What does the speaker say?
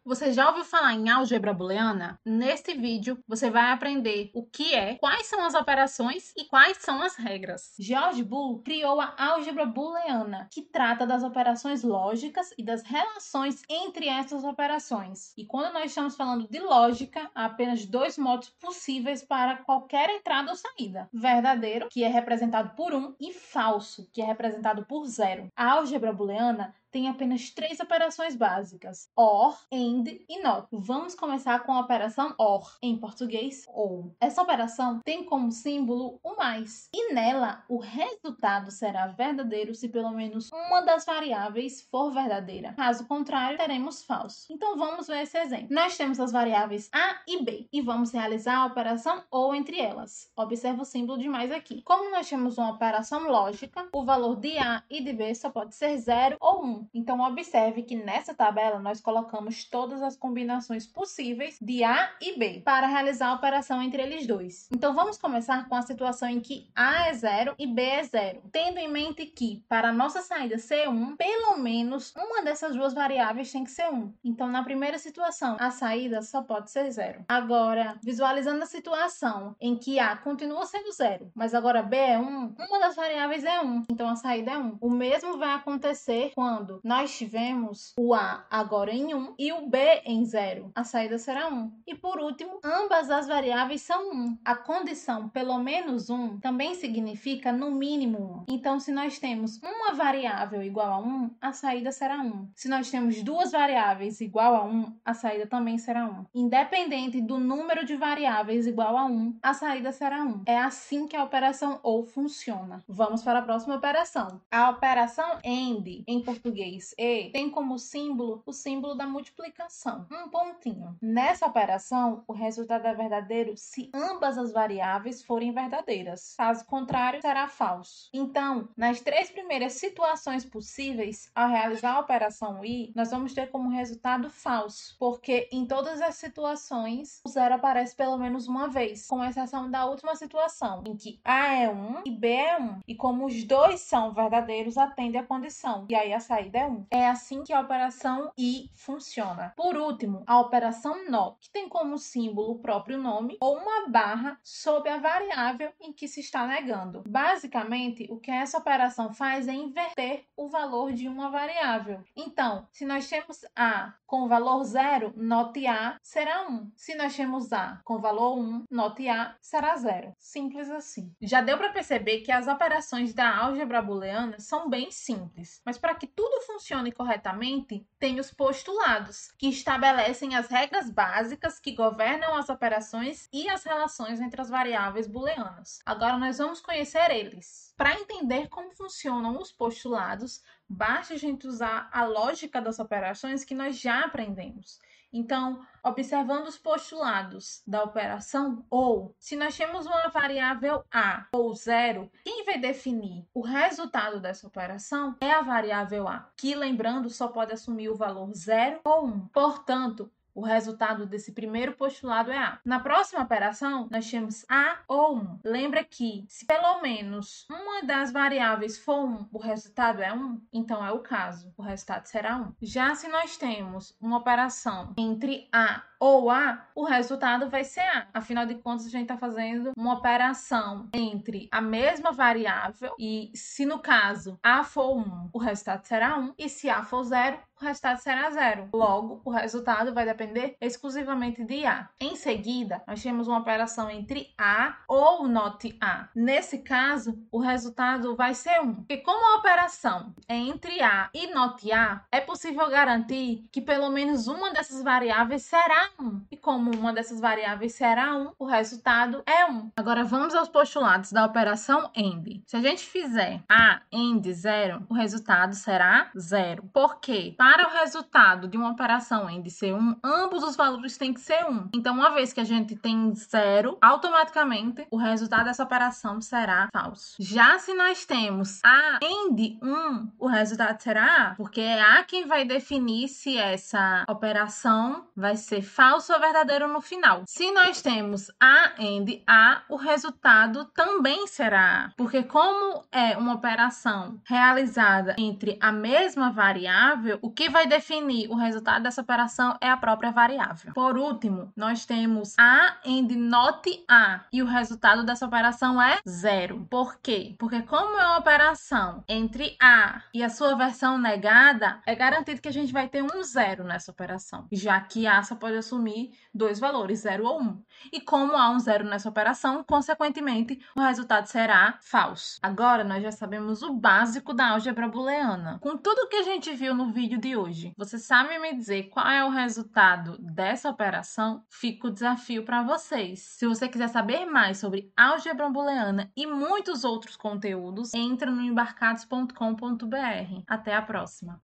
Você já ouviu falar em álgebra booleana? Neste vídeo, você vai aprender o que é, quais são as operações e quais são as regras. George Boole criou a álgebra booleana, que trata das operações lógicas e das relações entre essas operações. E quando nós estamos falando de lógica, há apenas dois modos possíveis para qualquer entrada ou saída: verdadeiro, que é representado por 1, e falso, que é representado por 0. A álgebra booleana tem apenas 3 operações básicas: OR, AND e NOT. Vamos começar com a operação OR, em português, ou. Essa operação tem como símbolo o mais, e nela o resultado será verdadeiro se pelo menos uma das variáveis for verdadeira. Caso contrário, teremos falso. Então vamos ver esse exemplo. Nós temos as variáveis A e B, e vamos realizar a operação OR entre elas. Observa o símbolo de mais aqui. Como nós temos uma operação lógica, o valor de A e de B só pode ser 0 ou 1. Então, observe que nessa tabela nós colocamos todas as combinações possíveis de A e B para realizar a operação entre eles dois. Então, vamos começar com a situação em que A é 0 e B é 0, tendo em mente que, para a nossa saída ser 1, pelo menos uma dessas duas variáveis tem que ser 1. Então, na primeira situação, a saída só pode ser 0. Agora, visualizando a situação em que A continua sendo 0, mas agora B é 1, uma das variáveis é 1, então a saída é 1. O mesmo vai acontecer quando nós tivemos o A agora em 1 e o B em 0. A saída será 1. E por último, ambas as variáveis são 1. A condição pelo menos 1 também significa no mínimo 1. Então, se nós temos uma variável igual a 1, a saída será 1. Se nós temos duas variáveis igual a 1, a saída também será 1. Independente do número de variáveis igual a 1, a saída será 1. É assim que a operação OR funciona. Vamos para a próxima operação. A operação AND, em português E, tem como símbolo o símbolo da multiplicação, um pontinho. Nessa operação, o resultado é verdadeiro se ambas as variáveis forem verdadeiras. Caso contrário, será falso. Então, nas três primeiras situações possíveis, ao realizar a operação I, nós vamos ter como resultado falso, porque em todas as situações, o zero aparece pelo menos uma vez, com exceção da última situação, em que A é 1 e B é 1. E como os dois são verdadeiros, atende à condição. E aí a saída é 1. É assim que a operação I funciona. Por último, a operação NOT, que tem como símbolo o próprio nome ou uma barra sobre a variável em que se está negando. Basicamente, o que essa operação faz é inverter o valor de uma variável. Então, se nós temos A com o valor 0, NOT A será 1. Se nós temos A com o valor 1, NOT A será 0. Simples assim. Já deu para perceber que as operações da álgebra booleana são bem simples, mas para que tudo funcione corretamente, tem os postulados, que estabelecem as regras básicas que governam as operações e as relações entre as variáveis booleanas. Agora nós vamos conhecer eles. Para entender como funcionam os postulados, basta a gente usar a lógica das operações que nós já aprendemos. Então, observando os postulados da operação OR, se nós temos uma variável A ou 0, quem vai definir o resultado dessa operação é a variável A, que, lembrando, só pode assumir o valor 0 ou 1. Portanto, o resultado desse primeiro postulado é A. Na próxima operação, nós temos A ou 1. Lembra que, se pelo menos uma das variáveis for 1, o resultado é 1, então é o caso. O resultado será 1. Já se nós temos uma operação entre A ou A, o resultado vai ser A. Afinal de contas, a gente está fazendo uma operação entre a mesma variável e, se no caso A for 1, o resultado será 1, e se A for 0, o resultado será 0. Logo, o resultado vai depender exclusivamente de A. Em seguida, nós temos uma operação entre A ou NOT A. Nesse caso, o resultado vai ser 1. Porque como a operação é entre A e NOT A, é possível garantir que pelo menos uma dessas variáveis será 1. E como uma dessas variáveis será 1, o resultado é 1. Agora vamos aos postulados da operação AND. Se a gente fizer A AND 0, o resultado será 0. Por quê? Para o resultado de uma operação AND ser 1, ambos os valores têm que ser 1. Então, uma vez que a gente tem 0, automaticamente o resultado dessa operação será falso. Já se nós temos A AND 1, o resultado será A, porque é A quem vai definir se essa operação vai ser falso ou verdadeiro no final. Se nós temos A AND A, o resultado também será A, porque como é uma operação realizada entre a mesma variável, o que vai definir o resultado dessa operação é a própria variável. Por último, nós temos A AND NOT A, e o resultado dessa operação é 0. Por quê? Porque como é uma operação entre A e a sua versão negada, é garantido que a gente vai ter um 0 nessa operação, já que A só pode assumir dois valores, 0 ou 1. E como há um 0 nessa operação, consequentemente, o resultado será falso. Agora, nós já sabemos o básico da álgebra booleana. Com tudo que a gente viu no vídeo de hoje, você sabe me dizer qual é o resultado dessa operação? Fica o desafio para vocês. Se você quiser saber mais sobre álgebra booleana e muitos outros conteúdos, entra no embarcados.com.br. Até a próxima!